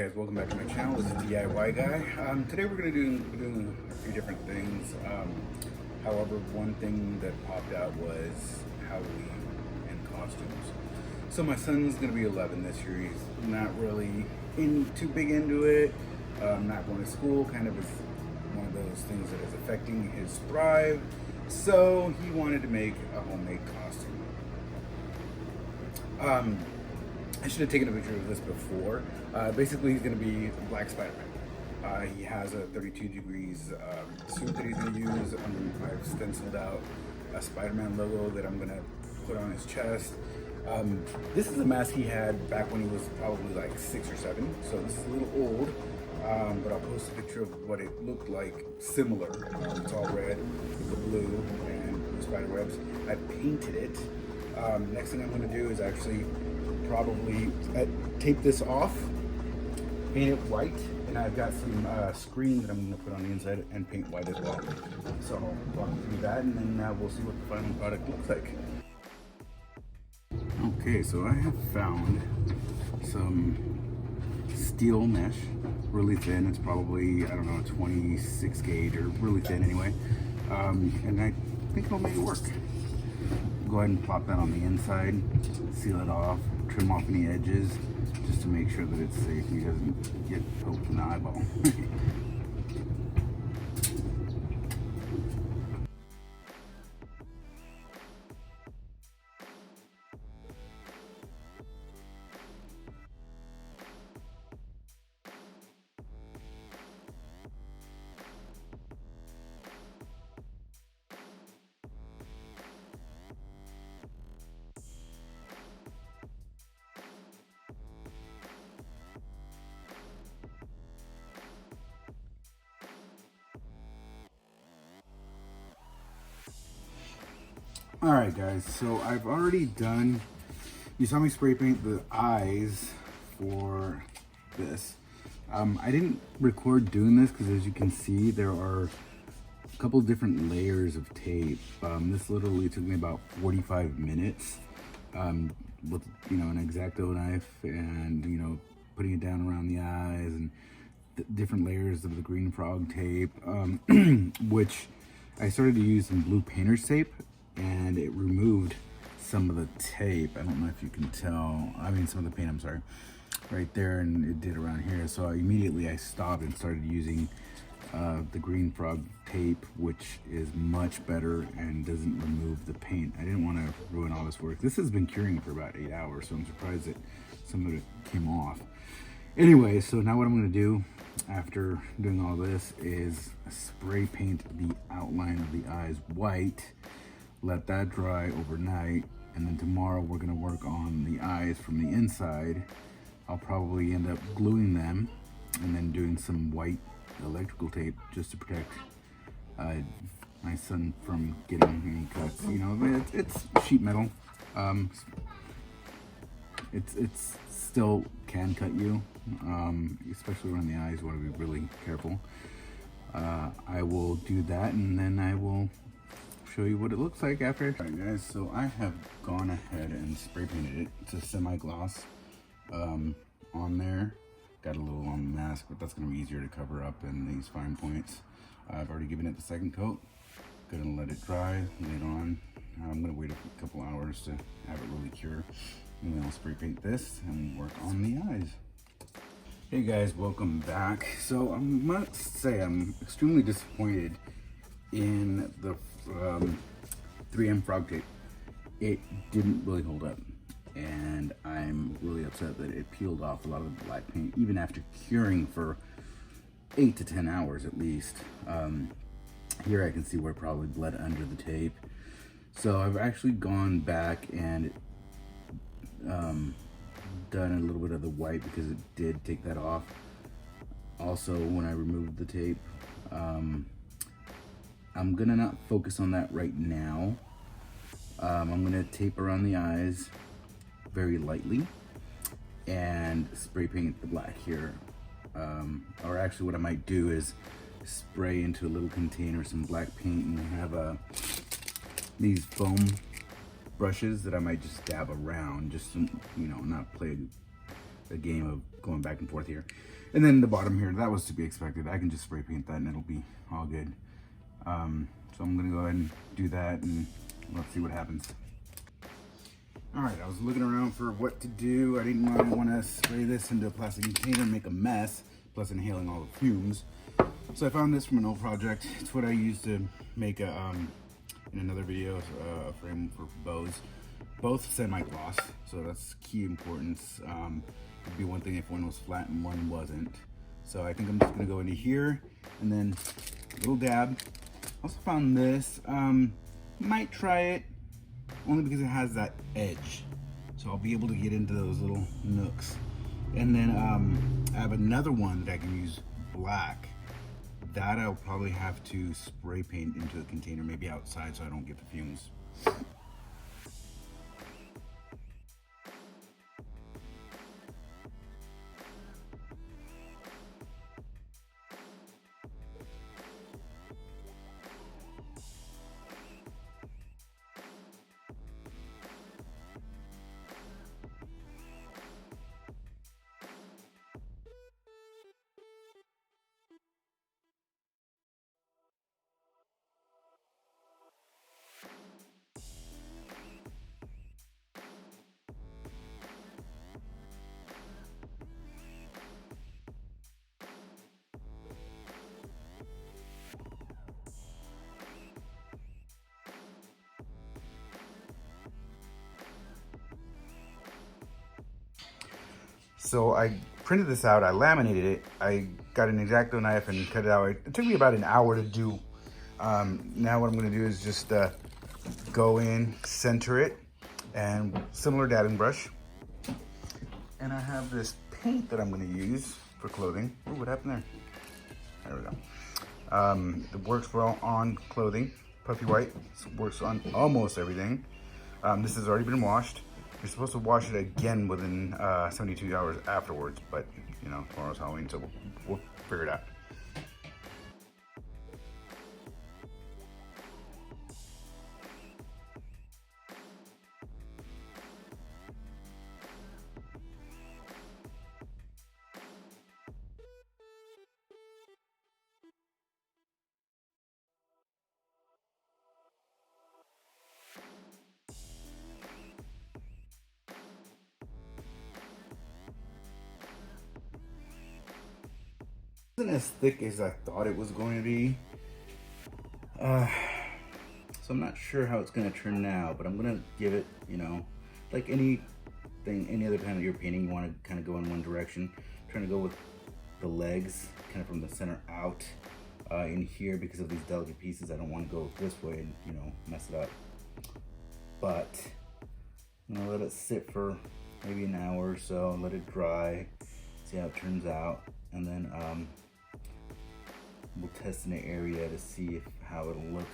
Guys, welcome back to my channel. This is DIY Guy. Today we're going to do doing a few different things. However, one thing that popped out was Halloween and costumes. So my son's going to be 11 this year. He's not really too big into it. Not going to school, kind of is one of those things that is affecting his thrive. So he wanted to make a homemade costume. I should have taken a picture of this before. Basically, he's going to be Black Spider-Man. He has a 32 degrees suit that he's going to use. I've stenciled out a Spider-Man logo that I'm going to put on his chest. This is a mask he had back when he was probably like 6 or 7, so this is a little old. But I'll post a picture of what it looked like, similar. It's all red with the blue and blue spider webs. I painted it. Next thing I'm going to do is actually probably tape this off, paint it white, and I've got some screen that I'm going to put on the inside and paint white as well. So I'll walk through that and then we'll see what the final product looks like. Okay, so I have found some steel mesh, really thin. It's probably, I don't know, 26 gauge or really thin anyway. And I think it'll make it work. Go ahead and plop that on the inside, seal it off, trim off any edges just to make sure that it's safe and he doesn't get poked in the eyeball. Alright guys, so I've already done, you saw me spray paint the eyes for this. I didn't record doing this because as you can see there are a couple different layers of tape. This literally took me about 45 minutes with an X-Acto knife and putting it down around the eyes and different layers of the green frog tape, which I started to use some blue painter's tape. And it removed some of the tape. I don't know if you can tell. I mean, some of the paint, I'm sorry, right there, and it did around here. So immediately I stopped and started using the green frog tape, which is much better and doesn't remove the paint. I didn't want to ruin all this work. This has been curing for about 8 hours, so I'm surprised that some of it came off. Anyway, so now what I'm going to do after doing all this is spray paint the outline of the eyes white. Let that dry overnight, and then tomorrow we're gonna work on the eyes from the inside. I'll probably end up gluing them and then doing some white electrical tape just to protect my son from getting any cuts. It's sheet metal. It's still can cut you, especially around the eyes. You want to be really careful. I will do that, and then I will show you what it looks like after. Alright guys, so I have gone ahead and spray painted it to semi-gloss on there. Got a little on the mask, but that's going to be easier to cover up in these fine points. I've already given it the second coat. Gonna let it dry, lay it on. I'm gonna wait a couple hours to have it really cure, and then I'll spray paint this and work on the eyes. Hey guys, welcome back. So I must say I'm extremely disappointed in the 3M frog tape. It didn't really hold up, and I'm really upset that it peeled off a lot of the black paint even after curing for 8 to 10 hours at least. Here I can see where it probably bled under the tape, so I've actually gone back and done a little bit of the white because it did take that off. Also, when I removed the tape, I'm gonna not focus on that right now. I'm gonna tape around the eyes very lightly and spray paint the black here. Or actually what I might do is spray into a little container some black paint, and I have these foam brushes that I might just dab around just to, not play a game of going back and forth here. And then the bottom here, that was to be expected. I can just spray paint that and it'll be all good. So I'm gonna go ahead and do that and let's see what happens. All right, I was looking around for what to do. I didn't want to spray this into a plastic container and make a mess, plus inhaling all the fumes. So I found this from an old project. It's what I used to make a, in another video, a frame for bows. Both semi-gloss, so that's key importance. It'd be one thing if one was flat and one wasn't. So I think I'm just gonna go into here and then a little dab. Also found this, might try it only because it has that edge. So I'll be able to get into those little nooks. And then I have another one that I can use black. That I'll probably have to spray paint into a container, maybe outside so I don't get the fumes. So I printed this out, I laminated it, I got an X-Acto knife and cut it out. It took me about an hour to do. Now what I'm gonna do is just go in, center it, and similar dabbing brush. And I have this paint that I'm gonna use for clothing. Oh, what happened there? There we go. It works well on clothing. Puffy white, works on almost everything. This has already been washed. You're supposed to wash it again within 72 hours afterwards, but you know, tomorrow's Halloween, so we'll figure it out. Wasn't as thick as I thought it was going to be. So I'm not sure how it's going to turn out, but I'm going to give it, you know, like any other kind of you're painting, you want to kind of go in one direction. I'm trying to go with the legs kind of from the center out in here because of these delicate pieces. I don't want to go this way and, you know, mess it up. But I'm going to let it sit for maybe an hour or so, let it dry, see how it turns out, and then we'll test in the area to see how it'll look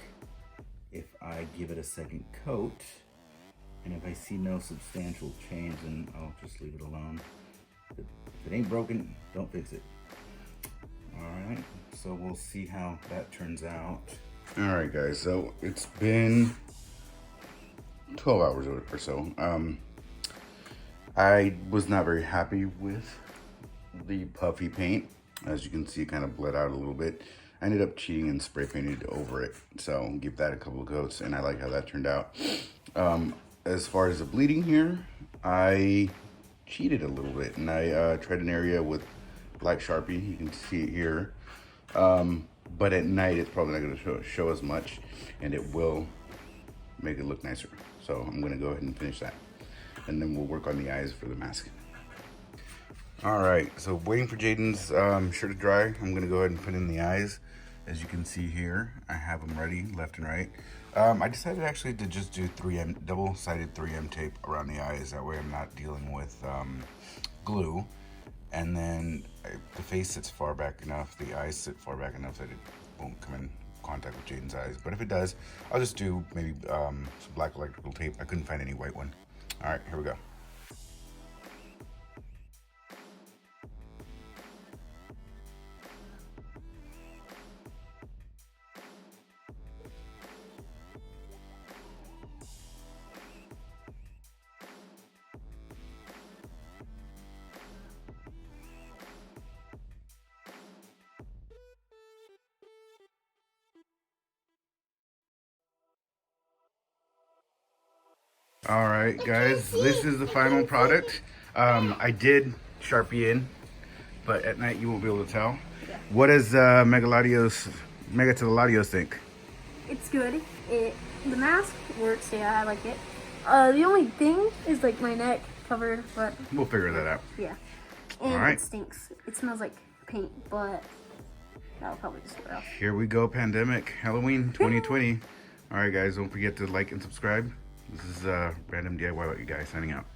if I give it a second coat. And if I see no substantial change, then I'll just leave it alone. If it ain't broken, don't fix it. Alright, so we'll see how that turns out. Alright guys, so it's been 12 hours or so. I was not very happy with the puffy paint. As you can see, it kind of bled out a little bit. I ended up cheating and spray painted over it. So give that a couple of coats and I like how that turned out. As far as the bleeding here, I cheated a little bit and I tried an area with black Sharpie. You can see it here. But at night, it's probably not gonna show as much and it will make it look nicer. So I'm gonna go ahead and finish that. And then we'll work on the eyes for the mask. All right, so waiting for Jaden's shirt to dry. I'm gonna go ahead and put in the eyes. As you can see here, I have them ready left and right. I decided actually to just do double-sided 3M tape around the eyes. That way I'm not dealing with glue. And then the face sits far back enough, the eyes sit far back enough that it won't come in contact with Jaden's eyes. But if it does, I'll just do maybe some black electrical tape. I couldn't find any white one. All right, here we go. All right, guys, this is the final product. I did Sharpie in, but at night you won't be able to tell. Yeah. What does Megatiladios think? It's good. The mask works. Yeah, I like it. The only thing is like my neck covered, but We'll figure that out. yeah. And All right. it stinks. It smells like paint, but that'll probably just wear off. Here we go, pandemic, Halloween 2020. All right, guys, don't forget to like and subscribe. This is Random DIY with you guys signing out.